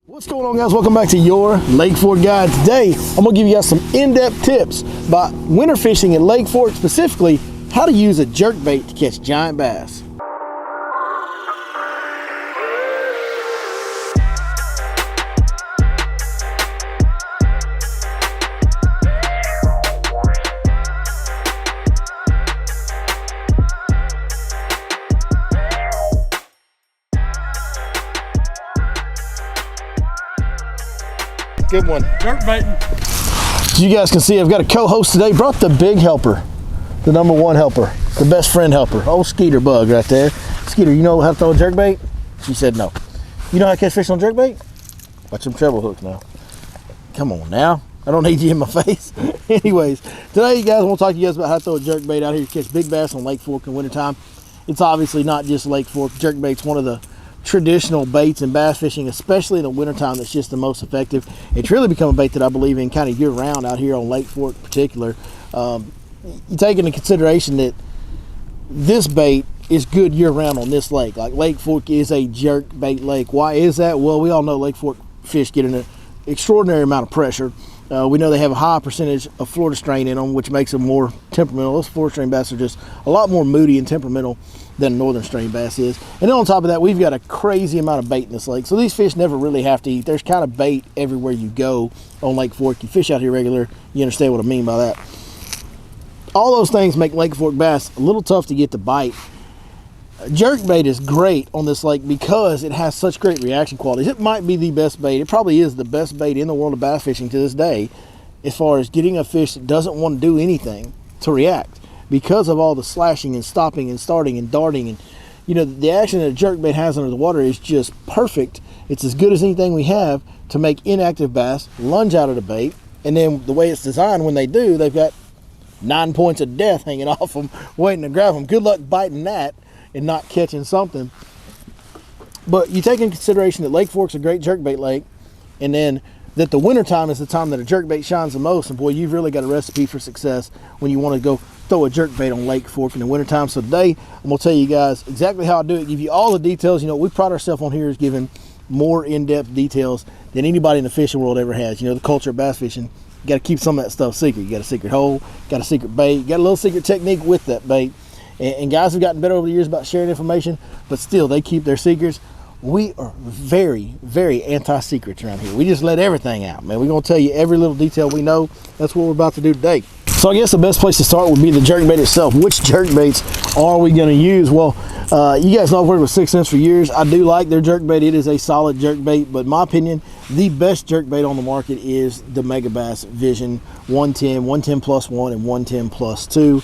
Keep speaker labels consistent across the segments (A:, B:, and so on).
A: What's going on, guys? Welcome back to your Lake Fork Guide. Today I'm gonna give you guys some in-depth tips about winter fishing at Lake Fork, specifically how to use a jerkbait to catch giant bass. Good one.
B: Jerkbaiting.
A: As you guys can see, I've got a co-host today. Brought the big helper, the number one helper, the best friend helper, old Skeeter Bug right there. Skeeter, you know how to throw a jerkbait? She said no. You know how to catch fish on jerkbait? Watch them treble hooks now. Come on now. I don't need you in my face. Anyways, today, you guys, I want to talk to you guys about how to throw a jerkbait out here to catch big bass on Lake Fork in wintertime. It's obviously not just Lake Fork. Jerkbait's one of the traditional baits in bass fishing, especially in the wintertime, that's just the most effective. It's really become a bait that I believe in kind of year round out here on Lake Fork in particular. You take into consideration that this bait is good year round on this lake. Like, Lake Fork is a jerkbait lake. Why is that? Well, we all know Lake Fork fish get an extraordinary amount of pressure. We know they have a high percentage of Florida strain in them, which makes them more temperamental. Those Florida strain bass are just a lot more moody and temperamental than northern strain bass is. And then on top of that, we've got a crazy amount of bait in this lake. So these fish never really have to eat. There's kind of bait everywhere you go on Lake Fork. You fish out here regular, you understand what I mean by that. All those things make Lake Fork bass a little tough to get to bite. Jerkbait is great on this lake because it has such great reaction qualities. It might be the best bait. It probably is the best bait in the world of bass fishing to this day, as far as getting a fish that doesn't want to do anything to react, because of all the slashing and stopping and starting and darting. And you know, the action that a jerkbait has under the water is just perfect. It's as good as anything we have to make inactive bass lunge out of the bait. And then the way it's designed, when they do, they've got 9 points of death hanging off them waiting to grab them. Good luck biting that and not catching something. But you take in consideration that Lake Fork's a great jerkbait lake, and then that the wintertime is the time that a jerkbait shines the most. And boy, you've really got a recipe for success when you want to go throw a jerkbait on Lake Fork in the wintertime. So today, I'm gonna tell you guys exactly how I do it, give you all the details. You know, we pride ourselves on here is giving more in-depth details than anybody in the fishing world ever has. You know, the culture of bass fishing, you gotta keep some of that stuff secret. You got a secret hole, got a secret bait, you got a little secret technique with that bait. And guys have gotten better over the years about sharing information, but still they keep their secrets. We are very, very anti-secrets around here. We just let everything out, man. We're gonna tell you every little detail we know. That's what we're about to do today. So I guess the best place to start would be the jerkbait itself. Which jerkbaits are we gonna use? Well, you guys know I've worked with 6 Cents for years. I do like their jerkbait. It is a solid jerkbait, but in my opinion, the best jerkbait on the market is the Megabass Vision 110, 110 plus 1, and 110 plus 2.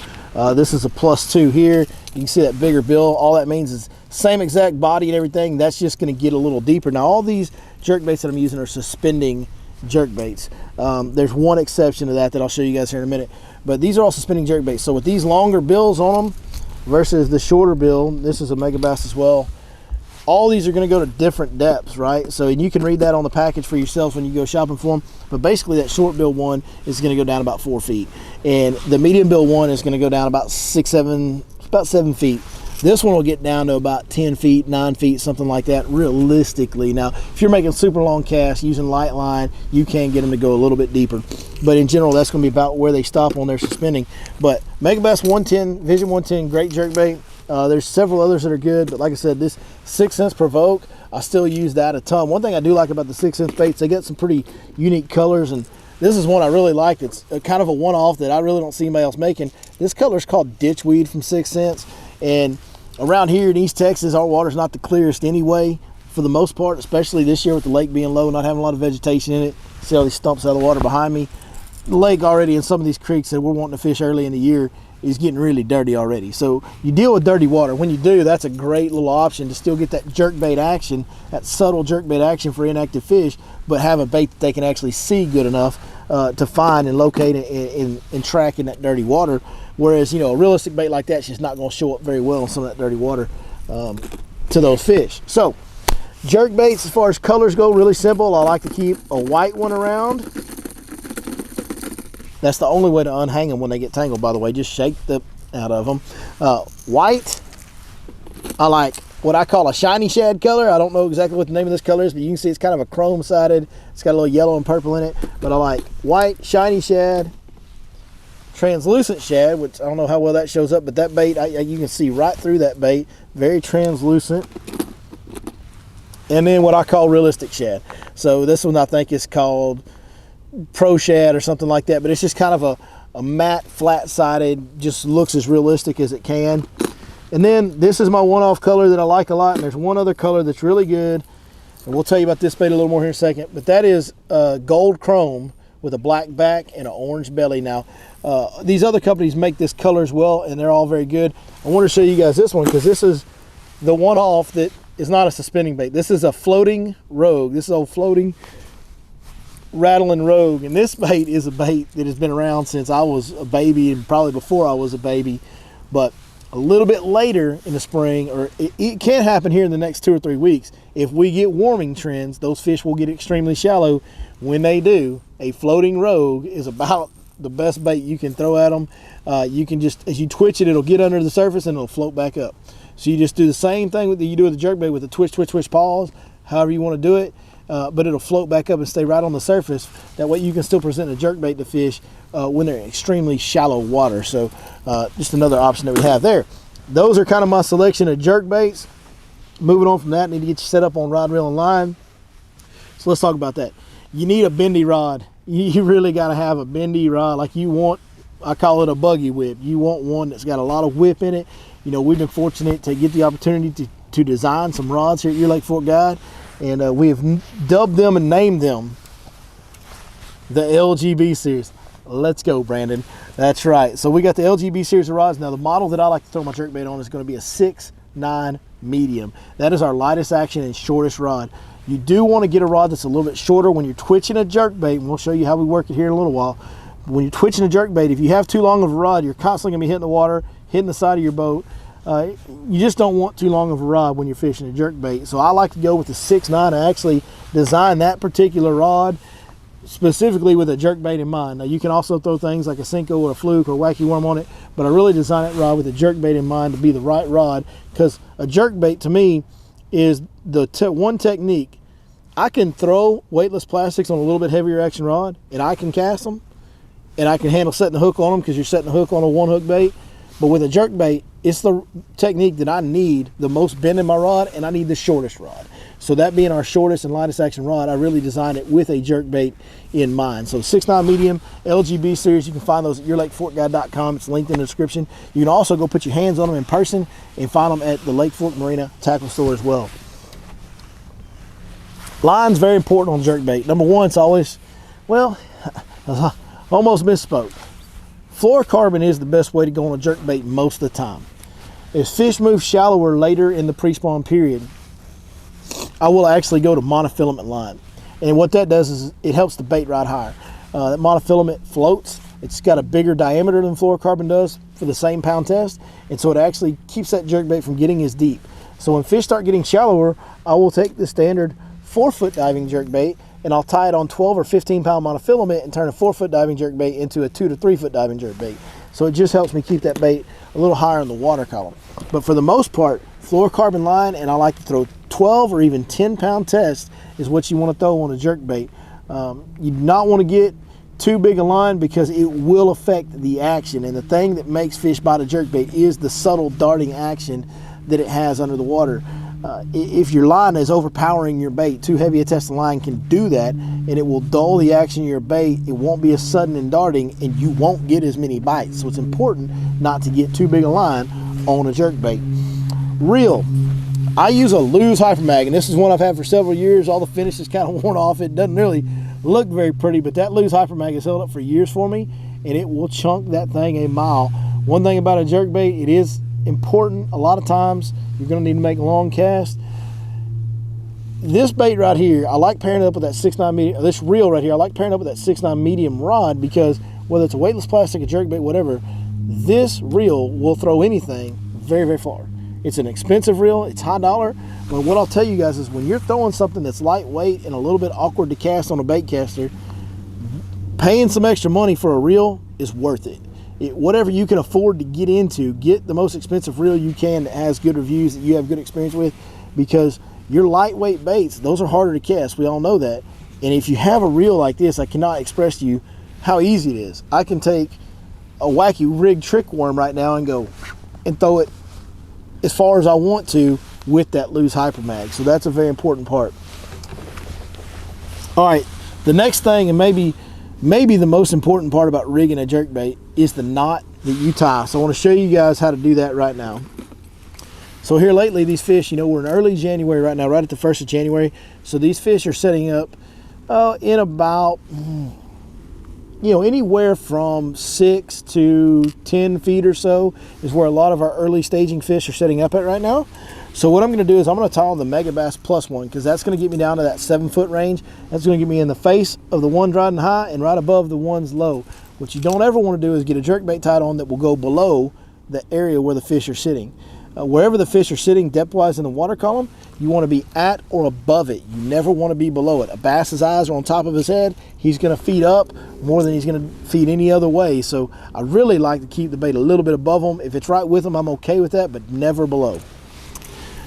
A: This is a plus 2 here. You can see that bigger bill. All that means is same exact body and everything. That's just going to get a little deeper. Now, all these jerkbaits that I'm using are suspending jerkbaits. There's one exception to that I'll show you guys here in a minute. But these are all suspending jerkbaits. So with these longer bills on them versus the shorter bill, this is a Megabass as well. All these are going to go to different depths, right? So, and you can read that on the package for yourself when you go shopping for them. But basically, that short bill one is going to go down about 4 feet, and the medium bill one is going to go down about 7 feet. This one will get down to about 10 feet, 9 feet, something like that, realistically. Now, if you're making super long casts using light line, you can get them to go a little bit deeper. But in general, that's going to be about where they stop on their suspending. But Megabass 110, Vision 110, great jerkbait. There's several others that are good, but like I said, this 6 Cents Provoke, I still use that a ton. One thing I do like about the 6 Cents baits, they get some pretty unique colors, and this is one I really like. It's kind of a one-off that I really don't see anybody else making. This color is called Ditchweed from 6 Cents, and around here in East Texas, our water's not the clearest anyway, for the most part, especially this year with the lake being low, not having a lot of vegetation in it. See all these stumps out of the water behind me? The lake already in some of these creeks that we're wanting to fish early in the year is getting really dirty already. So you deal with dirty water. When you do, that's a great little option to still get that jerkbait action, that subtle jerkbait action for inactive fish, but have a bait that they can actually see good enough to find and locate and track in that dirty water. Whereas, you know, a realistic bait like that's just not going to show up very well in some of that dirty water to those fish. So jerkbaits, as far as colors go, really simple. I like to keep a white one around. That's the only way to unhang them when they get tangled, by the way. Just shake the out of them. White, I like what I call a shiny shad color. I don't know exactly what the name of this color is, but you can see it's kind of a chrome sided. It's got a little yellow and purple in it, but I like white, shiny shad, translucent shad, which I don't know how well that shows up, but that bait, you can see right through that bait, very translucent. And then what I call realistic shad. So this one I think is called Pro Shad or something like that, but it's just kind of a matte, flat-sided, just looks as realistic as it can. And then this is my one-off color that I like a lot, and there's one other color that's really good, and we'll tell you about this bait a little more here in a second, but that is gold chrome with a black back and an orange belly. Now, these other companies make this color as well, and they're all very good. I want to show you guys this one, because this is the one-off that is not a suspending bait. This is a floating rogue. This is a floating rattling rogue, and this bait is a bait that has been around since I was a baby, and probably before I was a baby, but a little bit later in the spring, or it can happen here in the next 2 or 3 weeks. If we get warming trends, those fish will get extremely shallow. When they do, a floating rogue is about the best bait you can throw at them. You can just, as you twitch it, it'll get under the surface and it'll float back up. So you just do the same thing that you do with the jerkbait, with the twitch, twitch, twitch, pause, however you want to do it, but it'll float back up and stay right on the surface. That way you can still present a jerkbait to fish when they're in extremely shallow water. So just another option that we have there. Those are kind of my selection of jerkbaits. Moving on from that, need to get you set up on rod, reel, and line. So let's talk about that. You need a bendy rod. You really got to have a bendy rod. Like you want, I call it a buggy whip. You want one that's got a lot of whip in it. You know, we've been fortunate to get the opportunity to design some rods here at your Lake Fork Guide, and we have dubbed them and named them the LGB series. Let's go, Brandon. That's right. So we got the LGB series of rods. Now the model that I like to throw my jerkbait on is going to be a 6'9" medium. That is our lightest action and shortest rod. You do want to get a rod that's a little bit shorter when you're twitching a jerkbait, and we'll show you how we work it here in a little while. When you're twitching a jerkbait, if you have too long of a rod, you're constantly going to be hitting the water, hitting the side of your boat. You just don't want too long of a rod when you're fishing a jerkbait. So I like to go with the 6'9". I actually designed that particular rod specifically with a jerkbait in mind. Now you can also throw things like a Senko or a Fluke or a Wacky Worm on it, but I really designed that rod with a jerkbait in mind to be the right rod, because a jerkbait to me is the one technique. I can throw weightless plastics on a little bit heavier action rod, and I can cast them, and I can handle setting the hook on them because you're setting the hook on a one hook bait. But with a jerkbait, it's the technique that I need the most bend in my rod, and I need the shortest rod. So that being our shortest and lightest action rod, I really designed it with a jerkbait in mind. So 6'9" medium, LGB series, you can find those at yourlakeforkguide.com. It's linked in the description. You can also go put your hands on them in person and find them at the Lake Fork Marina Tackle Store as well. Line's very important on jerkbait. Number one, it's always, well, I almost misspoke. Fluorocarbon is the best way to go on a jerkbait most of the time. If fish move shallower later in the pre-spawn period, I will actually go to monofilament line. And what that does is it helps the bait ride higher. That monofilament floats. It's got a bigger diameter than fluorocarbon does for the same pound test. And so it actually keeps that jerkbait from getting as deep. So when fish start getting shallower, I will take the standard 4-foot diving jerkbait and I'll tie it on 12 or 15 pound monofilament and turn a 4-foot diving jerkbait into a 2 to 3 foot diving jerkbait. So it just helps me keep that bait a little higher in the water column. But for the most part, fluorocarbon line, and I like to throw 12 or even 10 pound test is what you want to throw on a jerkbait. You do not want to get too big a line because it will affect the action. And the thing that makes fish bite a jerkbait is the subtle darting action that it has under the water. If your line is overpowering your bait, too heavy a test of line can do that, and it will dull the action of your bait. It won't be as sudden and darting, and you won't get as many bites. So it's important not to get too big a line on a jerkbait. Reel. I use a Lew's Hypermag, and this is one I've had for several years. All the finish is kind of worn off. It doesn't really look very pretty, but that Lew's Hypermag has held up for years for me, and it will chunk that thing a mile. One thing about a jerkbait, it is important. A lot of times you're going to need to make long casts. This bait right here, I like pairing it up with that 6'9" medium. This reel right here, I like pairing up with that 6'9" medium rod because whether it's a weightless plastic, a jerkbait, whatever, this reel will throw anything very, very far. It's an expensive reel. It's high dollar. But what I'll tell you guys is when you're throwing something that's lightweight and a little bit awkward to cast on a bait caster, paying some extra money for a reel is worth it. whatever you can afford to get into, get the most expensive reel you can that has good reviews, that you have good experience with, because your lightweight baits, those are harder to cast. We all know that. And if you have a reel like this, I cannot express to you how easy it is. I can take a wacky rig trick worm right now and go and throw it as far as I want to with that loose hyper mag. So that's a very important part. All right, the next thing, and maybe the most important part about rigging a jerkbait, is the knot that you tie. So I want to show you guys how to do that right now. So here lately, these fish, you know, we're in early January right now, right at the 1st of January. So these fish are setting up in about, you know, anywhere from 6 to 10 feet or so is where a lot of our early staging fish are setting up at right now. So what I'm going to do is I'm going to tie on the Mega Bass Plus one, because that's going to get me down to that 7-foot range. That's going to get me in the face of the ones riding high and right above the ones low. What you don't ever want to do is get a jerkbait tied on that will go below the area where the fish are sitting. Wherever the fish are sitting depth-wise in the water column, you want to be at or above it. You never want to be below it. A bass's eyes are on top of his head. He's going to feed up more than he's going to feed any other way. So I really like to keep the bait a little bit above him. If it's right with him, I'm okay with that, but never below.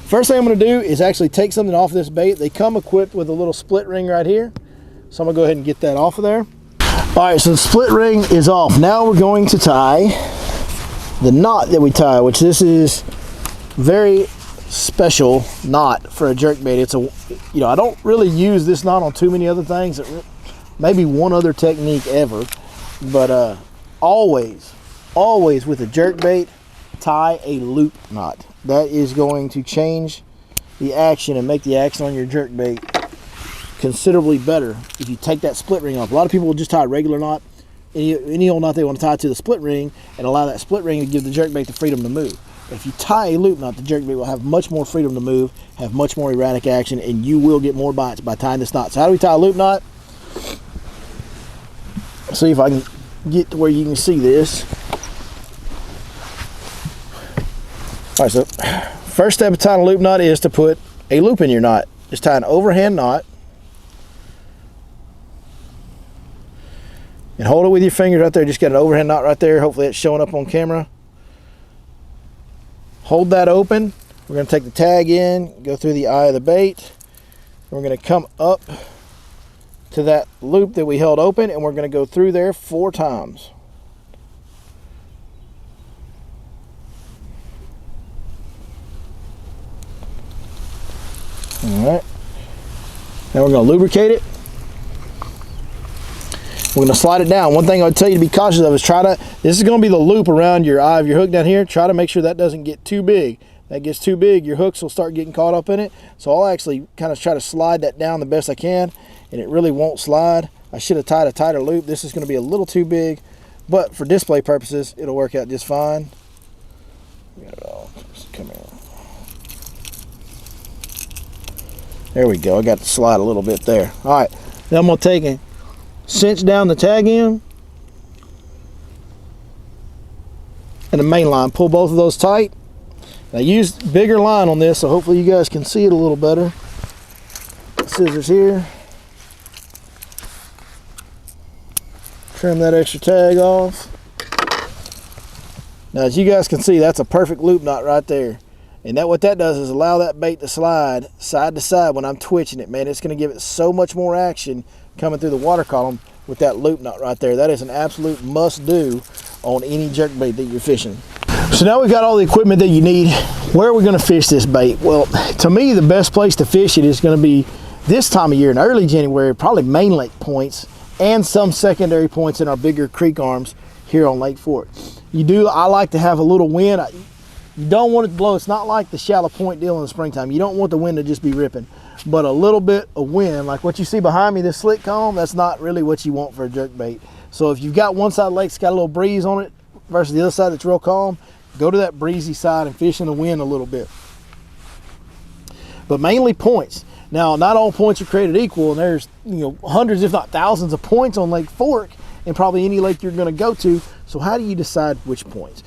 A: First thing I'm going to do is actually take something off this bait. They come equipped with a little split ring right here. So I'm going to go ahead and get that off of there. All right, so the split ring is off. Now we're going to tie the knot that we tie, which this is very special knot for a jerkbait. It's a, you know, I don't really use this knot on too many other things. Maybe one other technique ever, but always with a jerkbait, tie a loop knot. That is going to change the action and make the action on your jerkbait considerably better if you take that split ring off. A lot of people will just tie a regular knot, any old knot they want to tie to the split ring, and allow that split ring to give the jerkbait the freedom to move. But if you tie a loop knot, the jerkbait will have much more freedom to move, have much more erratic action, and you will get more bites by tying this knot. So how do we tie a loop knot? Let's see if I can get to where you can see this. All right, so first step of tying a loop knot is to put a loop in your knot. Just tie an overhand knot and hold it with your fingers right there. Just got an overhand knot right there. Hopefully it's showing up on camera. Hold that open. We're going to take the tag in, go through the eye of the bait. We're going to come up to that loop that we held open, and we're going to go through there 4 times. All right. Now we're going to lubricate it. We're going to slide it down. One thing I would tell you to be cautious of is this is going to be the loop around your eye of your hook down here. Try to make sure that doesn't get too big. If that gets too big, your hooks will start getting caught up in it. So I'll actually kind of try to slide that down the best I can, and it really won't slide. I should have tied a tighter loop. This is going to be a little too big, but for display purposes, it'll work out just fine. Come here. There we go. I got to slide a little bit there. All right. Now I'm going to take and cinch down the tag end and the main line. Pull both of those tight. I used bigger line on this, so hopefully you guys can see it a little better. Scissors here. Trim that extra tag off. Now as you guys can see, that's a perfect loop knot right there. And what that does is allow that bait to slide side to side when I'm twitching it, man. It's going to give it so much more action coming through the water column with that loop knot right there. That is an absolute must-do on any jerkbait that you're fishing. So now we've got all the equipment that you need. Where are we going to fish this bait? Well, to me, the best place to fish it is going to be this time of year in early January, probably main lake points and some secondary points in our bigger creek arms here on Lake Fork. I like to have a little wind. You don't want it to blow. It's not like the shallow point deal in the springtime. You don't want the wind to just be ripping, but a little bit of wind, like what you see behind me, this slick comb, that's not really what you want for a jerkbait. So if you've got one side of the lake that's got a little breeze on it versus the other side that's real calm, go to that breezy side and fish in the wind a little bit. But mainly points. Now, not all points are created equal, and there's hundreds, if not thousands, of points on Lake Fork and probably any lake you're going to go to. So how do you decide which points?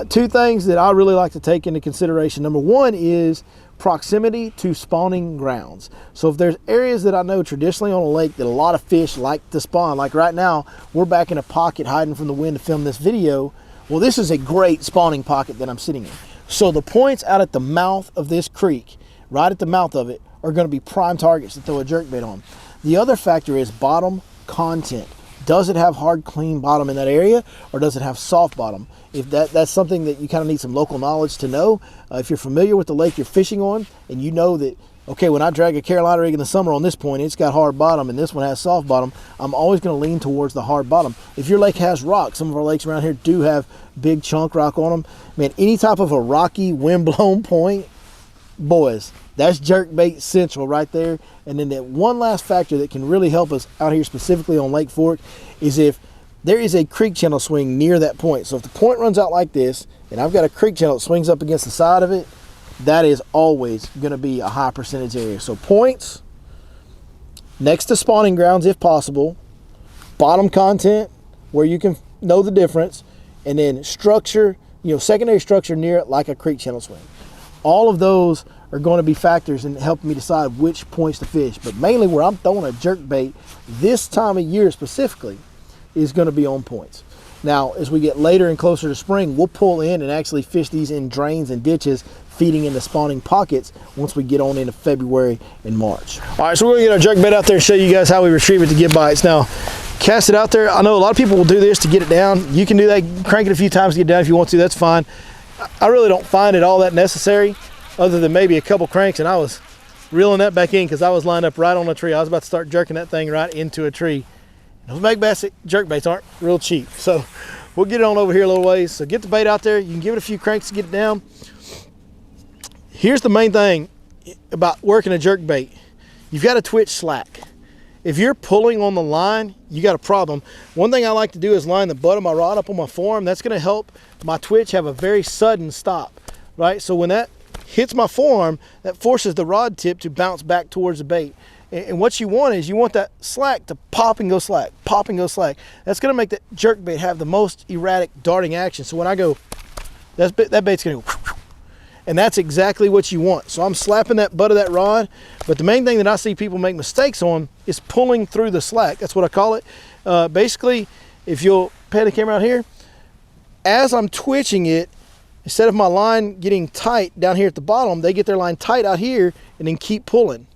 A: 2 things that I really like to take into consideration. Number 1 is proximity to spawning grounds. So if there's areas that I know traditionally on a lake that a lot of fish like to spawn, like right now, we're back in a pocket hiding from the wind to film this video. Well, this is a great spawning pocket that I'm sitting in. So the points out at the mouth of this creek, right at the mouth of it, are going to be prime targets to throw a jerkbait on. The other factor is bottom content. Does it have hard, clean bottom in that area, or does it have soft bottom? If that's something that you kind of need some local knowledge to know. If you're familiar with the lake you're fishing on, and you know that, okay, when I drag a Carolina rig in the summer on this point, it's got hard bottom, and this one has soft bottom, I'm always going to lean towards the hard bottom. If your lake has rock, some of our lakes around here do have big chunk rock on them. Man, any type of a rocky, wind-blown point, boys, that's jerkbait central right there. And then that one last factor that can really help us out here specifically on Lake Fork is if there is a creek channel swing near that point. So if the point runs out like this, and I've got a creek channel that swings up against the side of it, that is always going to be a high percentage area. So points next to spawning grounds if possible, bottom content where you can know the difference, and then structure, secondary structure near it like a creek channel swing. All of those are going to be factors in helping me decide which points to fish. But mainly where I'm throwing a jerkbait this time of year specifically is going to be on points. Now, as we get later and closer to spring, we'll pull in and actually fish these in drains and ditches, feeding into spawning pockets once we get on into February and March. All right, so we're gonna get our jerkbait out there and show you guys how we retrieve it to get bites. Now, cast it out there. I know a lot of people will do this to get it down. You can do that, crank it a few times to get it down if you want to, that's fine. I really don't find it all that necessary, other than maybe a couple cranks, and I was reeling that back in because I was lined up right on a tree. I was about to start jerking that thing right into a tree. Those big bass jerkbaits aren't real cheap, so we'll get it on over here a little ways. So get the bait out there. You can give it a few cranks to get it down. Here's the main thing about working a jerkbait. You've got to twitch slack. If you're pulling on the line, you got a problem. One thing I like to do is line the butt of my rod up on my form. That's going to help my twitch have a very sudden stop, right? So when that hits my form, that forces the rod tip to bounce back towards the bait. And what you want is you want that slack to pop and go slack, pop and go slack. That's going to make that jerkbait have the most erratic darting action. So when I go, that bait's going to go, and that's exactly what you want. So I'm slapping that butt of that rod, but the main thing that I see people make mistakes on is pulling through the slack. That's what I call it. Basically, if you'll pan the camera out here, as I'm twitching it, instead of my line getting tight down here at the bottom, they get their line tight out here and then keep pulling.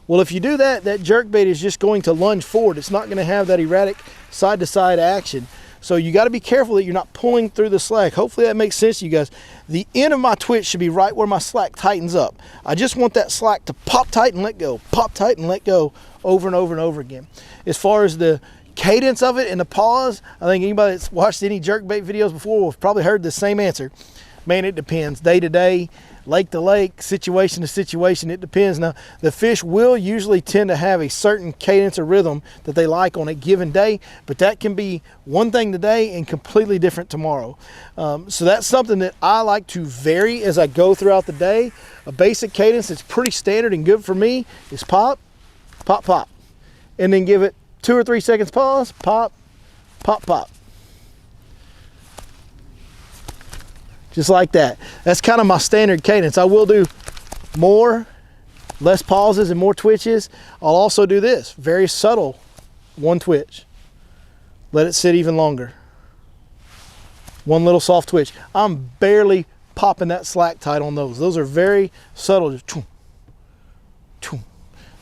A: Well, if you do that, that jerkbait is just going to lunge forward. It's not going to have that erratic side-to-side action. So you got to be careful that you're not pulling through the slack. Hopefully that makes sense to you guys. The end of my twitch should be right where my slack tightens up. I just want that slack to pop tight and let go, pop tight and let go over and over and over again. As far as the cadence of it and the pause, I think anybody that's watched any jerkbait videos before will have probably heard the same answer. Man, it depends. Day to day, lake to lake, situation to situation, it depends. Now, the fish will usually tend to have a certain cadence or rhythm that they like on a given day, but that can be one thing today and completely different tomorrow. So that's something that I like to vary as I go throughout the day. A basic cadence that's pretty standard and good for me is pop, pop, pop. And then give it 2 or 3 seconds pause, pop, pop, pop. Just like that. That's kind of my standard cadence. I will do more, less pauses and more twitches. I'll also do this, very subtle, one twitch. Let it sit even longer. One little soft twitch. I'm barely popping that slack tight on those. Those are very subtle, just choom, choom.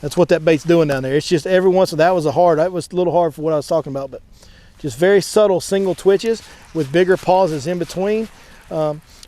A: That's what that bait's doing down there. It's just every once in a while, that was a little hard for what I was talking about, but just very subtle single twitches with bigger pauses in between.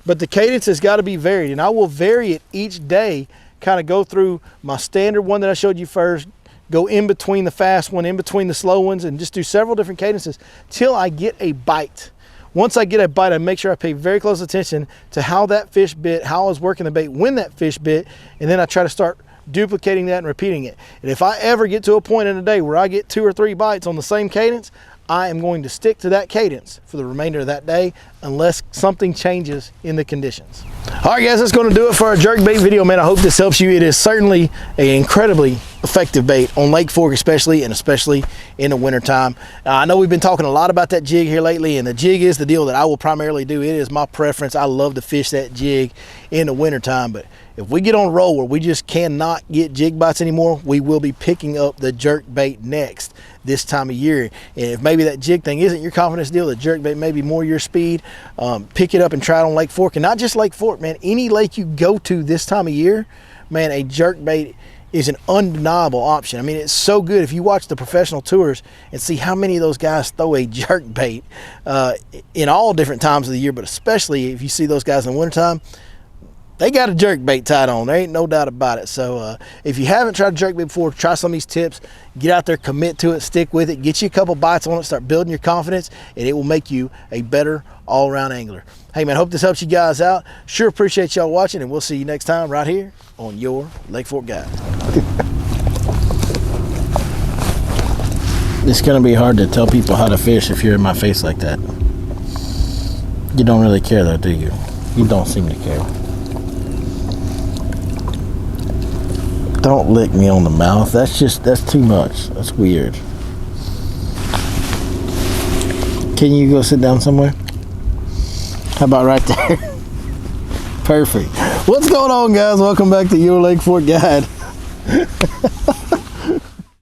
A: But the cadence has got to be varied, and I will vary it each day, kind of go through my standard one that I showed you first, go in between the fast one, in between the slow ones, and just do several different cadences till I get a bite. Once I get a bite, I make sure I pay very close attention to how that fish bit, how I was working the bait when that fish bit, and then I try to start duplicating that and repeating it. And if I ever get to a point in a day where I get 2 or 3 bites on the same cadence, I am going to stick to that cadence for the remainder of that day unless something changes in the conditions. All right, guys, that's going to do it for our jerkbait video, man. I hope this helps you. It is certainly an incredibly effective bait on Lake Fork especially, and especially in the wintertime. I know we've been talking a lot about that jig here lately, and the jig is the deal that I will primarily do. It is my preference. I love to fish that jig in the wintertime, but if we get on a roll where we just cannot get jig bites anymore, we will be picking up the jerkbait next this time of year. And if maybe that jig thing isn't your confidence deal, the jerkbait may be more your speed, pick it up and try it on Lake Fork. And not just Lake Fork, man. Any lake you go to this time of year, man, a jerkbait is an undeniable option. I mean, it's so good. If you watch the professional tours and see how many of those guys throw a jerkbait in all different times of the year, but especially if you see those guys in the wintertime, they got a jerkbait tied on. There ain't no doubt about it. So if you haven't tried a jerkbait before, try some of these tips. Get out there, commit to it, stick with it, get you a couple bites on it, start building your confidence, and it will make you a better all-around angler. Hey, man, hope this helps you guys out. Sure appreciate y'all watching, and we'll see you next time right here on your Lake Fork Guide. It's going to be hard to tell people how to fish if you're in my face like that. You don't really care, though, do you? You don't seem to care. Don't lick me on the mouth. That's too much. That's weird. Can you go sit down somewhere? How about right there? Perfect. What's going on, guys? Welcome back to your Lake Fork Guide.